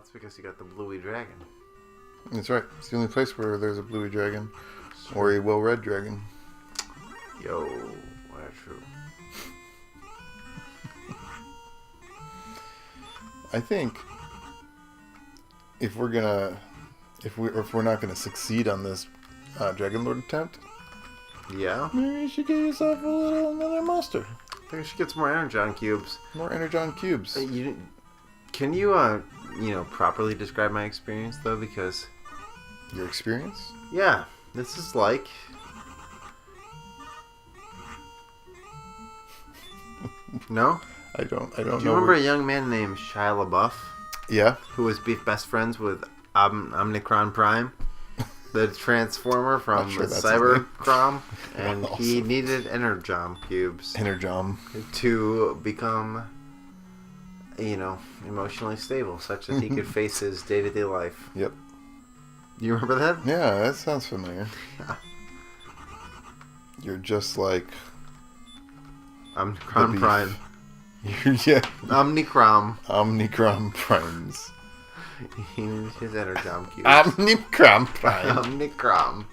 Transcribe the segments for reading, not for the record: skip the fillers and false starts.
that's because you got the bluey dragon. That's right. It's the only place where there's a bluey dragon or a well-read dragon. Yo, that's true. I think if we're not gonna succeed on this Dragon Lord attempt, Yeah, maybe you should get yourself another monster. I think I should get some more Energon cubes. More Energon cubes. Can you properly describe my experience though? Because Your experience? yeah, this is like. No? I don't know. Do you remember a young man named Shia LaBeouf? Yeah. Who was best friends with Omnicrom Prime? The Transformer from Cybercrom? And he needed Energrom cubes. Energrom. To become, emotionally stable, such that he could face his day-to-day life. Yep. You remember that? Yeah, that sounds familiar. Yeah. You're just like... Omnicrom Prime. Yeah. Omnicrom Primes. He needs his Energrom cubes. Omnicrom Prime. Omnicrom.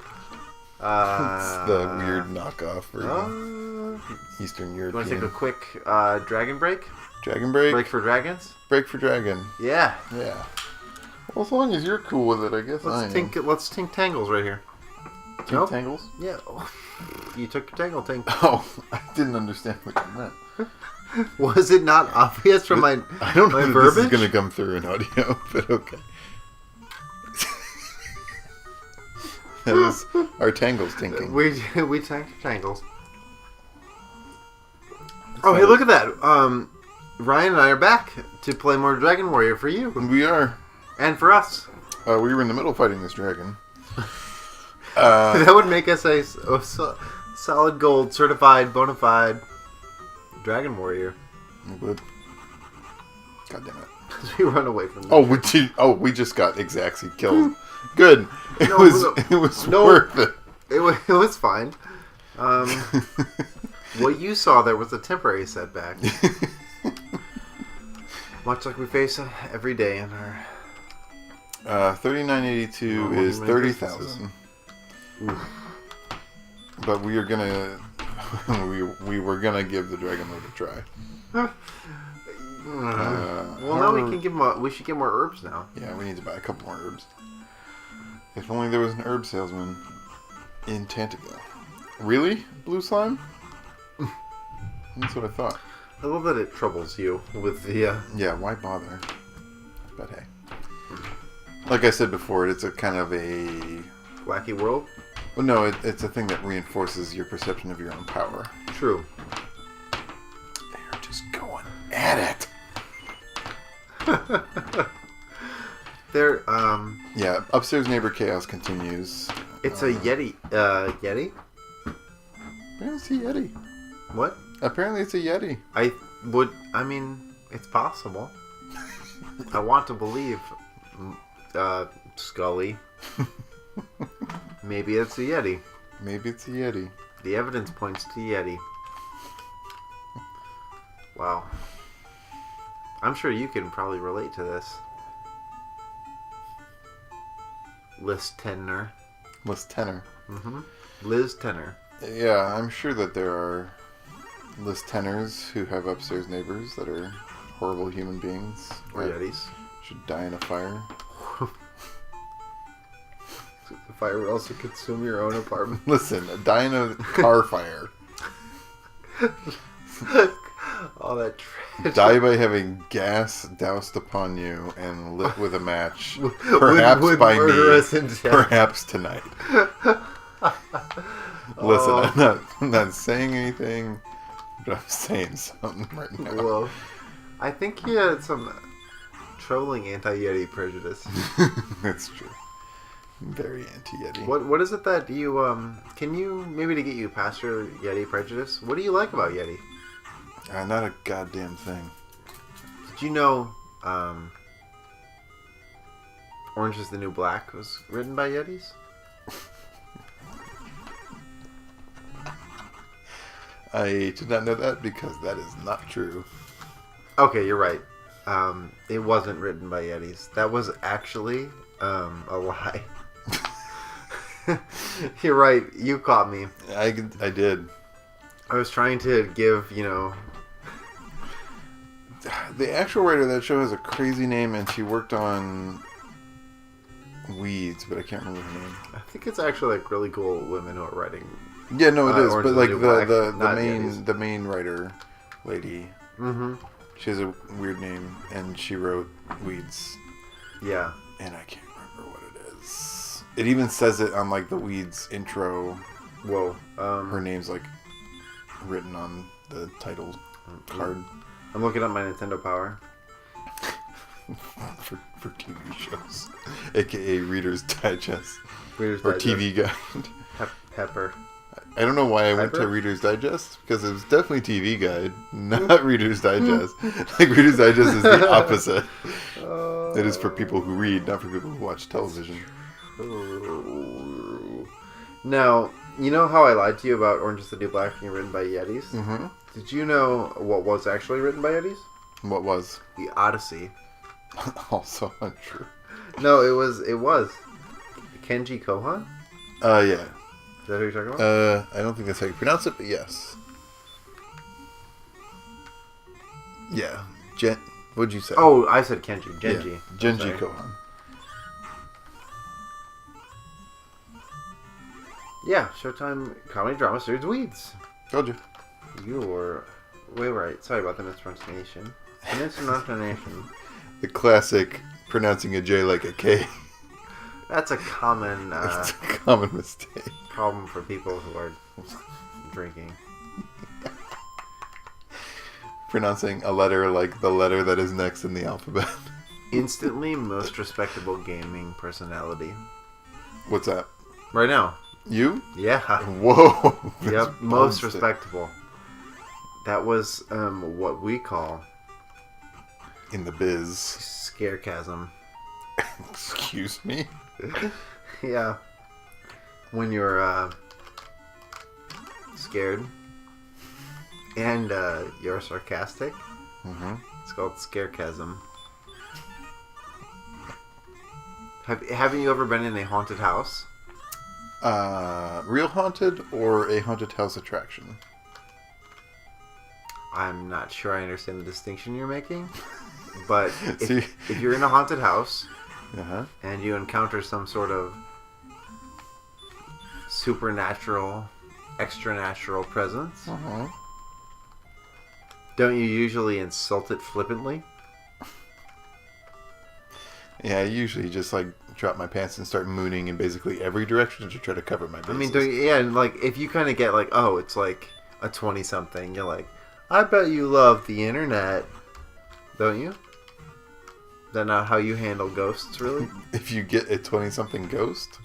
It's the weird knockoff version. Eastern European. You want to take a quick dragon break? Dragon break? Break for dragons? Break for dragon. Yeah. Yeah. Well, as long as you're cool with it, I guess Let's tink tangles right here. Tink tangles? Yeah. You took your tangle tink. Oh, I didn't understand what you meant. Was it not obvious from my I don't know my if verbiage? this is going to come through in audio, but okay. That was our tangles tinking. We tanked tangles. Oh, hey, look at that. Ryan and I are back to play more Dragon Warrior for you. We are. And for us. We were in the middle fighting this dragon. That would make us a solid gold, certified, bona fide Dragon Warrior. But, God damn it. Because we run away from them. We just got Exacxi killed. Good. It was worth it. It was fine. What you saw there was a temporary setback. Much like we face every day in our... 3982 is 30,000. But we are gonna... we were gonna give the Dragon Lord a try. Now we can give him we should get more herbs now. Yeah, we need to buy a couple more herbs. If only there was an herb salesman in Tantigo. Really? Blue slime? That's what I thought. I love that it troubles you with the... Yeah, why bother? But hey. Like I said before, it's a kind of a... Wacky world? Well, no, it's a thing that reinforces your perception of your own power. True. They're just going at it. They're, Yeah, upstairs neighbor chaos continues. It's a Yeti. Yeti? Apparently it's a Yeti. What? Apparently it's a Yeti. It's possible. I want to believe, Scully. Maybe it's a Yeti. Maybe it's a Yeti. The evidence points to Yeti. Wow. I'm sure you can probably relate to this. Liz Tenner. Mm-hmm. Liz Tenner. Yeah, I'm sure that there are Liz Tenners who have upstairs neighbors that are horrible human beings. Or Yetis. Should die in a fire. The fire would also consume your own apartment. Listen, die in a car fire. All that trash. Die by having gas doused upon you and lit with a match. Perhaps by me. Perhaps tonight. Listen, I'm not saying anything, but I'm saying something right now. Well, I think he had some troubling anti-Yeti prejudice. That's true. Very anti-Yeti. What is it that you can you maybe to get you past your Yeti prejudice? What do you like about Yeti? Not a goddamn thing. Did you know Orange is the New Black was written by Yetis? I did not know that because that is not true. Okay, you're right. It wasn't written by Yetis. That was actually a lie. You're right. You caught me. I did. I was trying to give, The actual writer of that show has a crazy name, and she worked on Weeds, but I can't remember her name. I think it's actually like really cool women who are writing. Yeah, no, it is. Orange But is like the New Black, the main writer lady, Mm-hmm. she has a weird name, and she wrote Weeds, Yeah. and I can't remember what it is. It even says it on like the Weeds intro. Whoa. Her name's like written on the title card. I'm looking up my Nintendo Power. for TV shows, aka Reader's Digest Reader's or Digest. TV Guide. Pepper. I don't know why I went to Reader's Digest, because it was definitely TV Guide, not Reader's Digest. Like Reader's Digest is the opposite. It is for people who read, not for people who watch television. Now, you know how I lied to you about Orange is the New Black being written by Yetis? Mm-hmm. Did you know what was actually written by Yetis? What was? The Odyssey. Also untrue. No, it was Kenji Kohan? Yeah. Is that who you're talking about? I don't think that's how you pronounce it, but yes. Yeah. What'd you say? Oh, I said Kenji. Genji. Yeah. Genji Sorry. Kohan. Yeah, Showtime comedy drama series Weeds. Told you. You were way right. Sorry about the mispronunciation. Mispronunciation. The classic pronouncing a J like a K. That's a common It's a common mistake. problem for people who are drinking. Pronouncing a letter like the letter that is next in the alphabet. Instantly most respectable gaming personality. What's that? Right now. You? Yeah. Whoa. Yep. Most respectable. That was what we call in the biz. scarecasm. Excuse me? Yeah. When you're scared and you're sarcastic, Mm-hmm. it's called scarecasm. Haven't you ever been in a haunted house? Real haunted or a haunted house attraction? I'm not sure I understand the distinction you're making, but See? if you're in a haunted house Uh-huh. and you encounter some sort of supernatural, extranatural presence, Uh-huh. don't you usually insult it flippantly? Yeah, I usually just like drop my pants and start mooning in basically every direction to try to cover my bases. I mean, and like if you kind of get like, oh, it's like a 20-something, you're like, I bet you love the internet, don't you? Is that not how you handle ghosts, really? If you get a 20-something ghost?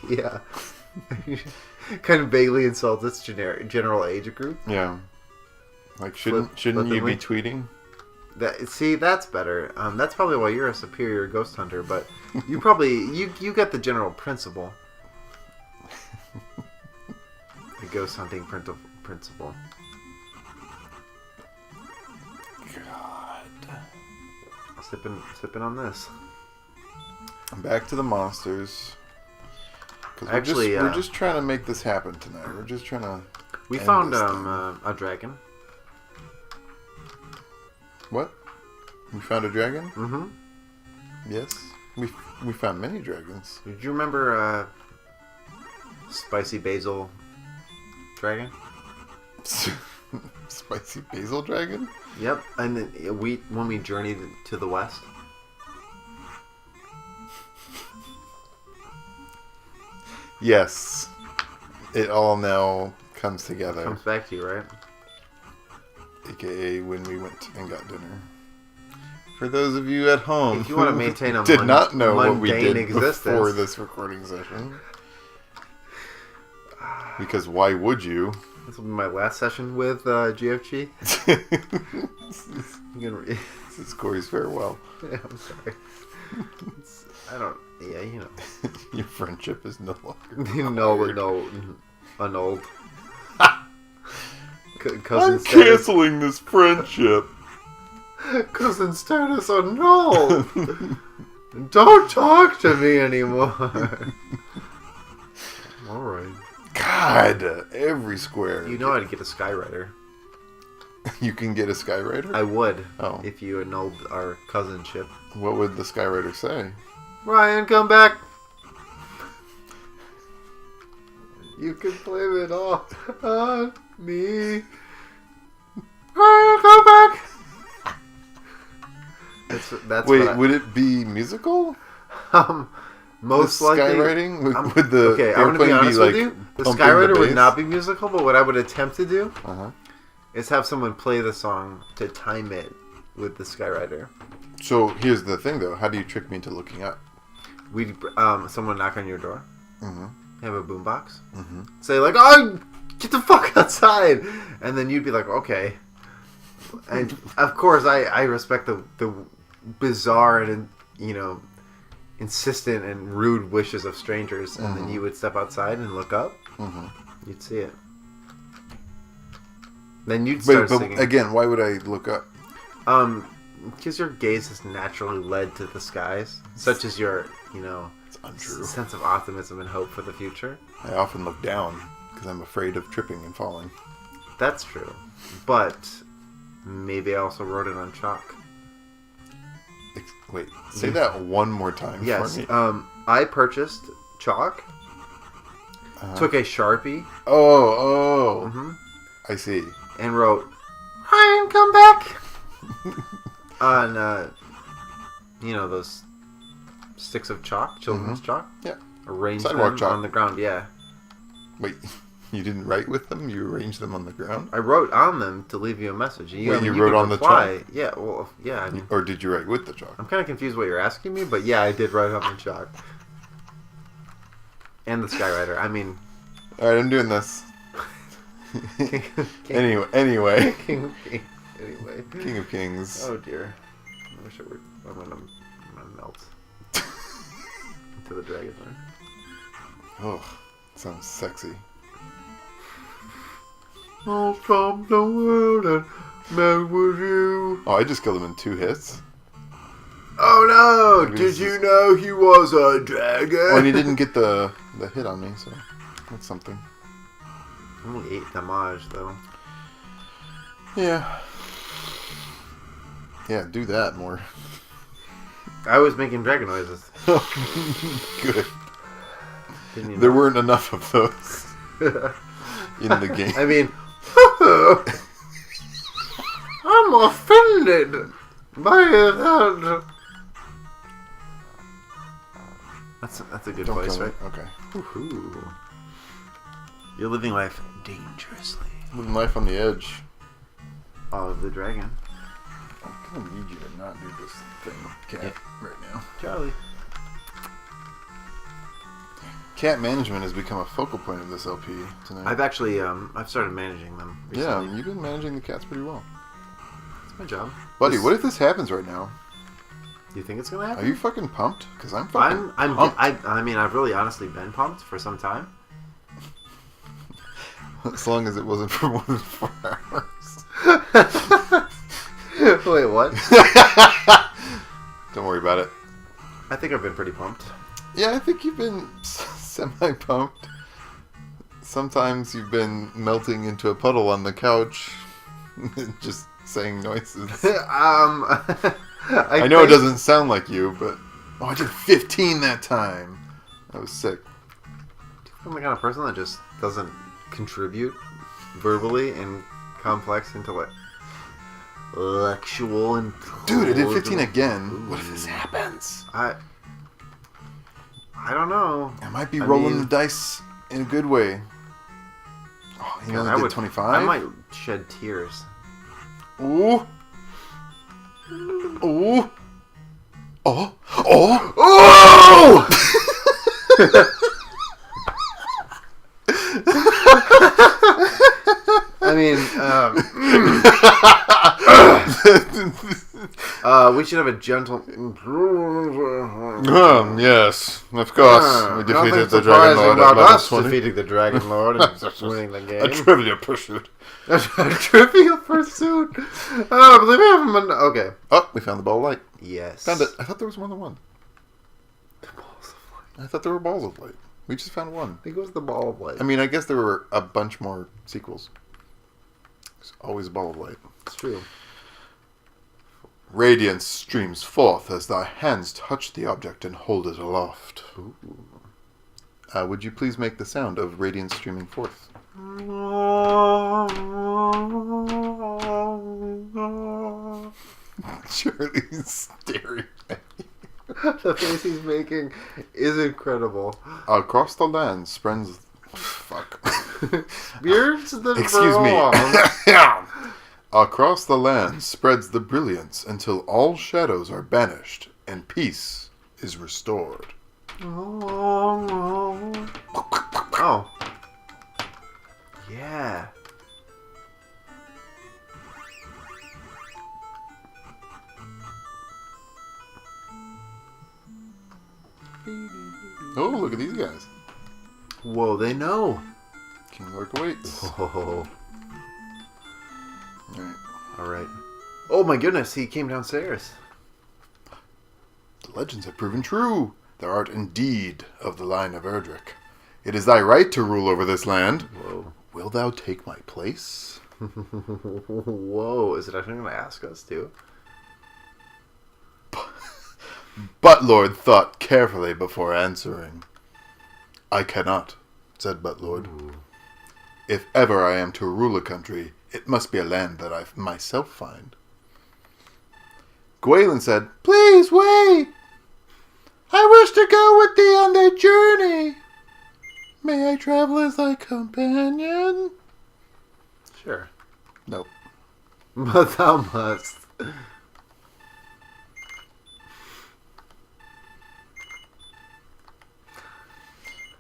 Yeah. Kind of vaguely insult its general age group. Yeah. Like, shouldn't you be tweeting? See, that's better. That's probably why you're a superior ghost hunter, but you probably, you get the general principle. The ghost hunting principle. God. Sipping on this. Back to the monsters. Because Actually, we're just trying to make this happen tonight. We're just trying to. We end found this a dragon. What? We found a dragon? Mm-hmm. Yes. We found many dragons. Did you remember spicy basil dragon? Spicy basil dragon? Yep. And then when we journeyed to the west. Yes. It all now comes together. Comes back to you, right? AKA when we went and got dinner. For those of you at home if you want to maintain a did not know what we did existence before this recording session. Because why would you? This will be my last session with GFG. This is Cory's farewell. Yeah, I'm sorry. Yeah, you know. Your friendship is no longer annulled. I'm canceling this friendship. Because instead it's a no. Don't talk to me anymore. Alright. God, every square. You know how to get a Skyrider. You can get a Skyrider? I would. Oh. If you annulled our cousinship. What would the Skyrider say? Ryan, come back. You can blame it all on me. Ryan, come back. That's Wait, would it be musical? Most the likely. Skywriting? Would the okay, I'm going to be honest with you. The Skyrider would not be musical, but what I would attempt to do is have someone play the song to time it with the Skyrider. So here's the thing, though. How do you trick me into looking up? We'd someone knock on your door. Have a boombox. Say like, "Oh, get the fuck outside!" And then you'd be like, "Okay." And of course, I respect the bizarre and insistent and rude wishes of strangers. And then you would step outside and look up. You'd see it. Then you'd start singing. Again, why would I look up? Because your gaze is naturally led to the skies, such as your, it's untrue. Sense of optimism and hope for the future. I often look down because I'm afraid of tripping and falling. That's true. But maybe I also wrote it on chalk. Wait, say that one more time for me. I purchased chalk, took a Sharpie. I see. And wrote, "Ryan, come back!" on, those sticks of chalk, children's chalk. Yeah. Arranged Sidewalk them chalk. on the ground, yeah. Wait, you didn't write with them? You arranged them on the ground? I wrote on them to leave you a message. You wrote on the chalk? Yeah, well, yeah. I mean, or did you write with the chalk? I'm kind of confused what you're asking me, but yeah, I did write on the chalk. And the Skyrider. I mean... Alright, I'm doing this. Anyway. King of Kings. Anyway. King of Kings. Oh dear. I wish it were... I'm gonna melt. Into the dragon there. Oh, sounds sexy. All from the world and met with you. Oh, I just killed him in 2 hits. Oh no! Did you know he was a dragon? Oh, and he didn't get the hit on me, so that's something. Only 8 damage though. Yeah. Yeah, do that more. I was making dragon noises. Good. There weren't enough of those in the game. I mean, I'm offended by that. That's a good voice, right? Okay. Woohoo. You're living life dangerously. Living life on the edge. Of the dragon. I'm gonna need you to not do this thing, Cat, right now. Charlie. Cat management has become a focal point of this LP tonight. I've actually, I've started managing them recently. Yeah, you've been managing the cats pretty well. It's my job. Buddy, what if this happens right now? Do you think it's gonna happen? Are you fucking pumped? Because I'm fucking pumped. I mean, I've really honestly been pumped for some time. As long as it wasn't for more than 4 hours. Wait, what? Don't worry about it. I think I've been pretty pumped. Yeah, I think you've been semi-pumped. Sometimes you've been melting into a puddle on the couch, just saying noises. I know it doesn't sound like you, but I did 15 that time. That was sick. I'm the kind of person that just doesn't contribute verbally and complex intellectual and dude, I did 15 again. Ooh. What if this happens? I don't know. I might be rolling the dice in a good way. Oh, you only did 25? I might shed tears. Ooh. Ooh. Oh. Oh. Oh! I mean, We should have a gentle. Yes, of course. We defeated the Dragon Lord at level 20. Defeating the Dragon Lord and winning the game. A Trivial Pursuit. A Trivial Pursuit. I believe I have one. Okay. Oh, we found the ball of light. Yes. Found it. I thought there was more than one. The balls of light. I thought there were balls of light. We just found one. I think it was the ball of light. I mean, I guess there were a bunch more sequels. There's always a ball of light. It's true. Radiance streams forth as thy hands touch the object and hold it aloft. Ooh. Would you please make the sound of radiance streaming forth? Charlie's staring at you. The face he's making is incredible. Across the land spreads... Fuck. Beards the Excuse me. Across the land spreads the brilliance until all shadows are banished and peace is restored. Oh. Yeah. Oh, look at these guys. Whoa, they know. King Lurk awaits. Oh. Alright. Oh my goodness, he came downstairs. The legends have proven true. Thou art indeed of the line of Erdrick. It is thy right to rule over this land. Whoa. Will thou take my place? Whoa, is it actually going to ask us to? Butlord thought carefully before answering. I cannot, said Butlord. Ooh. If ever I am to rule a country, it must be a land that I myself find. Gwaelin said, Please wait. I wish to go with thee on thy journey. May I travel as thy companion? Sure. Nope. But thou must.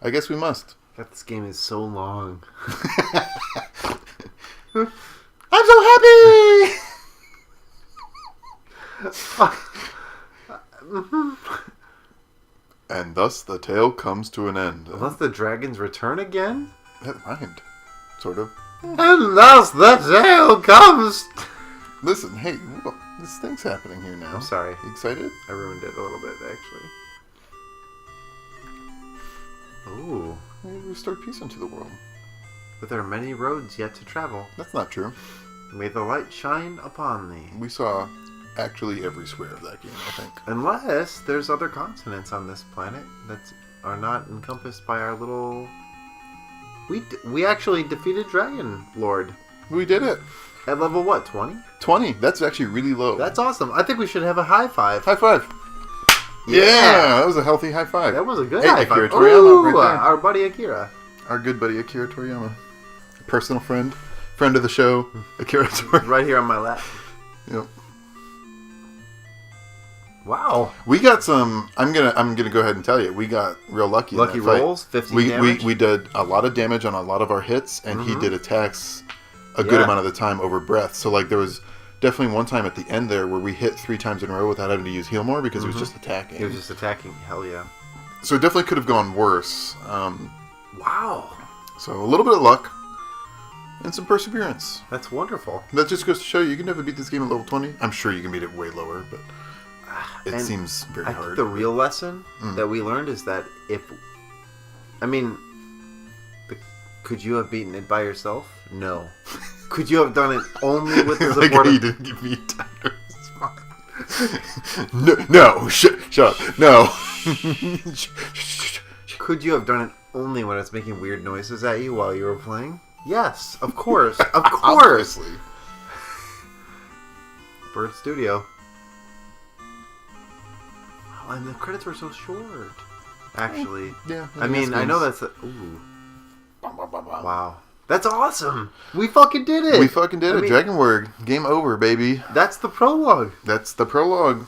I guess we must. God, this game is so long. I'm so happy! And thus the tale comes to an end. Unless the dragons return again? That rhymed. Sort of. And thus the tale comes. Listen, hey, look, this thing's happening here now. I'm sorry. You excited? I ruined it a little bit, actually. Ooh. We restored peace into the world. But there are many roads yet to travel. That's not true. May the light shine upon thee. We saw actually every square of that game, I think. Unless there's other continents on this planet that are not encompassed by our little... We actually defeated Dragon Lord. We did it. At level what, 20? 20. That's actually really low. That's awesome. I think we should have a high five. High five. Yeah, that was a healthy high five. That was a good hey, high Akira five. Toriyama, Ooh, right there. Our buddy Akira. Our good buddy Akira Toriyama. Personal friend of the show, Akira Toriyama. Right here on my lap. Yep. Wow. We got some. I'm gonna go ahead and tell you. We got real lucky. Lucky in that rolls. 15 damage. We did a lot of damage on a lot of our hits, and he did attacks a good amount of the time over breath. So like there was definitely one time at the end there where we hit 3 times in a row without having to use heal more because he was just attacking. He was just attacking. Hell yeah. So it definitely could have gone worse. Wow. So a little bit of luck and some perseverance. That's wonderful. That just goes to show you can never beat this game at level 20. I'm sure you can beat it way lower, but it seems very hard. I think the real lesson that we learned is that could you have beaten it by yourself? No. Could you have done it only with the support of... You didn't give me a timer. No, shut up. No. Could you have done it only when it's making weird noises at you while you were playing? Yes, of course. Of course. Obviously. Bird Studio. Oh, and the credits were so short. Actually. Yeah. I mean, I know that's... Ooh. Wow. That's awesome. We fucking did it. We fucking did it. Dragon Word. Game over, baby. That's the prologue. That's the prologue.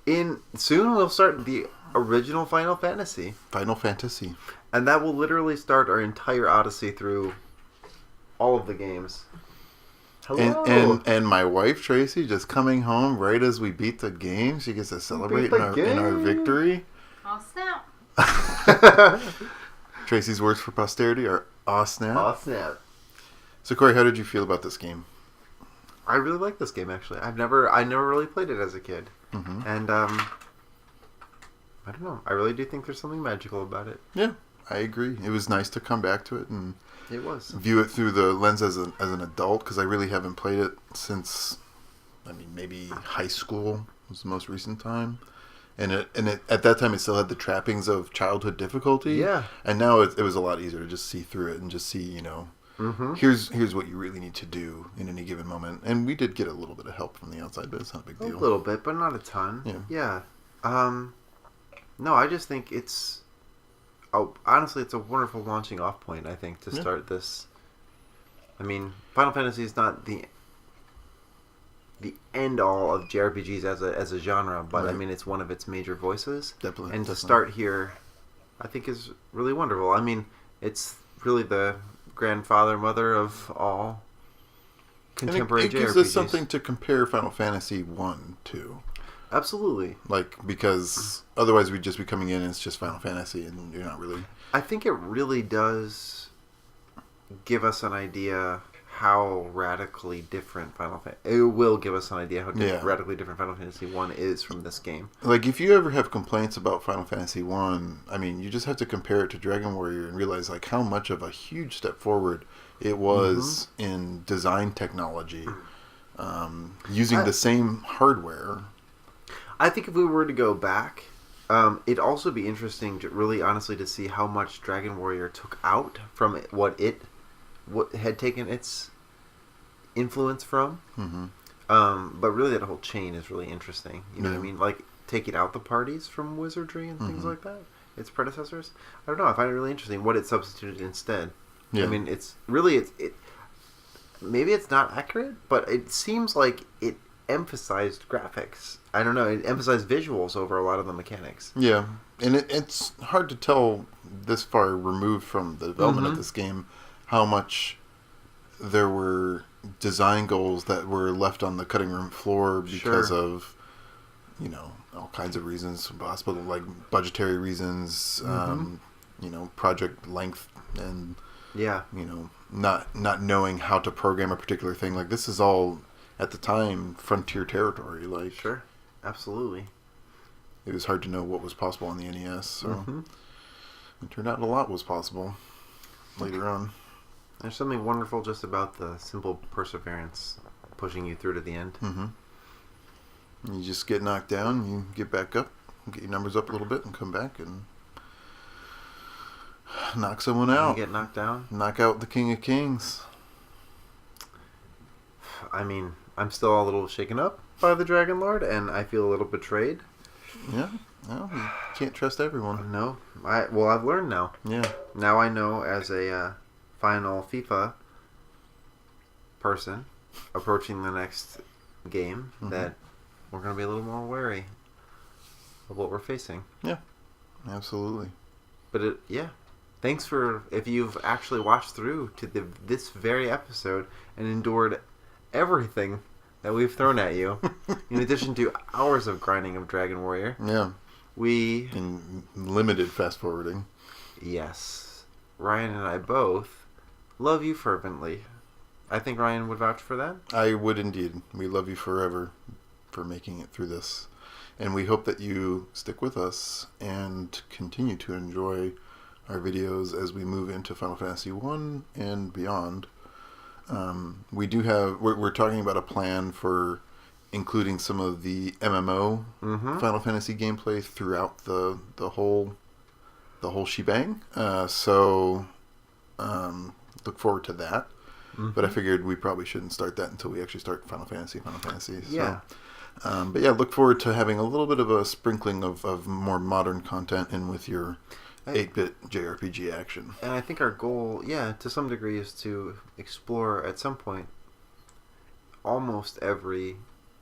Soon we'll start the original Final Fantasy. Final Fantasy. And that will literally start our entire odyssey through all of the games. Hello. And my wife Traci just coming home right as we beat the game. She gets to celebrate in our victory. Oh snap! Traci's words for posterity are "aw snap." Aw snap. So Cory, how did you feel about this game? I really like this game actually. I never really played it as a kid, and I don't know. I really do think there's something magical about it. Yeah, I agree. It was nice to come back to it and view it through the lens as an adult, because I really haven't played it since, maybe high school was the most recent time, and it at that time it still had the trappings of childhood difficulty. Yeah, and now it was a lot easier to just see through it and just see, here's what you really need to do in any given moment. And we did get a little bit of help from the outside, but it's not a big deal. A little bit, but not a ton. Yeah. No, I just think it's. Oh, honestly, it's a wonderful launching off point, I think, to start this. Final Fantasy is not the end all of JRPGs as a genre, but right. It's one of its major voices. Definitely. And to start here, I think is really wonderful. It's really the grandfather, mother of all contemporary JRPGs. It gives us something to compare Final Fantasy 1 to. Absolutely. Because otherwise we'd just be coming in and it's just Final Fantasy and you're not really... I think it really does give us an idea how radically different Final Fantasy... It will give us an idea how radically different Final Fantasy 1 is from this game. If you ever have complaints about Final Fantasy 1, you just have to compare it to Dragon Warrior and realize how much of a huge step forward it was in design technology, using the same hardware. I think if we were to go back, it'd also be interesting to really honestly to see how much Dragon Warrior took out from what had taken its influence from. But really that whole chain is really interesting. You know what I mean? Taking out the parties from wizardry and things like that. Its predecessors. I don't know. I find it really interesting what it substituted instead. Yeah. It's really it. Maybe it's not accurate, but it seems like it emphasized graphics. I don't know. It emphasized visuals over a lot of the mechanics. Yeah, and it's hard to tell this far removed from the development of this game how much there were design goals that were left on the cutting room floor because of, all kinds of reasons, possible budgetary reasons, project length, and not knowing how to program a particular thing. This is all at the time frontier territory. Sure. Absolutely. It was hard to know what was possible on the NES, so it turned out a lot was possible later on. There's something wonderful just about the simple perseverance pushing you through to the end. You just get knocked down, you get back up, get your numbers up a little bit, and come back and knock someone out. You get knocked down? Knock out the King of Kings. I'm still a little shaken up by the Dragon Lord, and I feel a little betrayed. Yeah, well, you can't trust everyone. No, I've learned now. Yeah. Now I know as a final FIFA person approaching the next game that we're going to be a little more wary of what we're facing. Yeah, absolutely. But thanks if you've actually watched through to this very episode and endured everything that we've thrown at you, in addition to hours of grinding of Dragon Warrior. Yeah. In limited fast forwarding. Yes. Ryan and I both love you fervently. I think Ryan would vouch for that. I would indeed. We love you forever for making it through this. And we hope that you stick with us and continue to enjoy our videos as we move into Final Fantasy 1 and beyond. We're talking about a plan for including some of the MMO Final Fantasy gameplay throughout the whole shebang. So look forward to that. But I figured we probably shouldn't start that until we actually start Final Fantasy. So, yeah. But look forward to having a little bit of a sprinkling of more modern content in with your 8-bit JRPG action. And I think our goal, to some degree, is to explore at some point almost every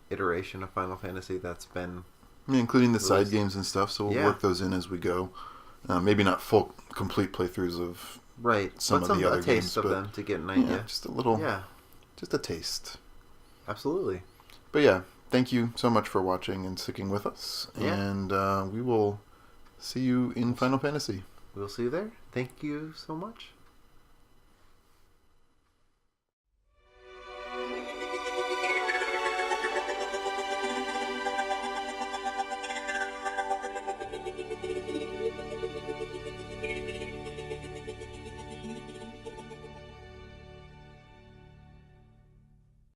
iteration of Final Fantasy that's been including the side games and stuff, so we'll work those in as we go. Maybe not full, complete playthrough of some of the other games, of them to get an idea. Just a little just a taste. Absolutely. But yeah, thank you so much for watching and sticking with us. Yeah. And we will see you in Final Fantasy. We'll see you there. Thank you so much.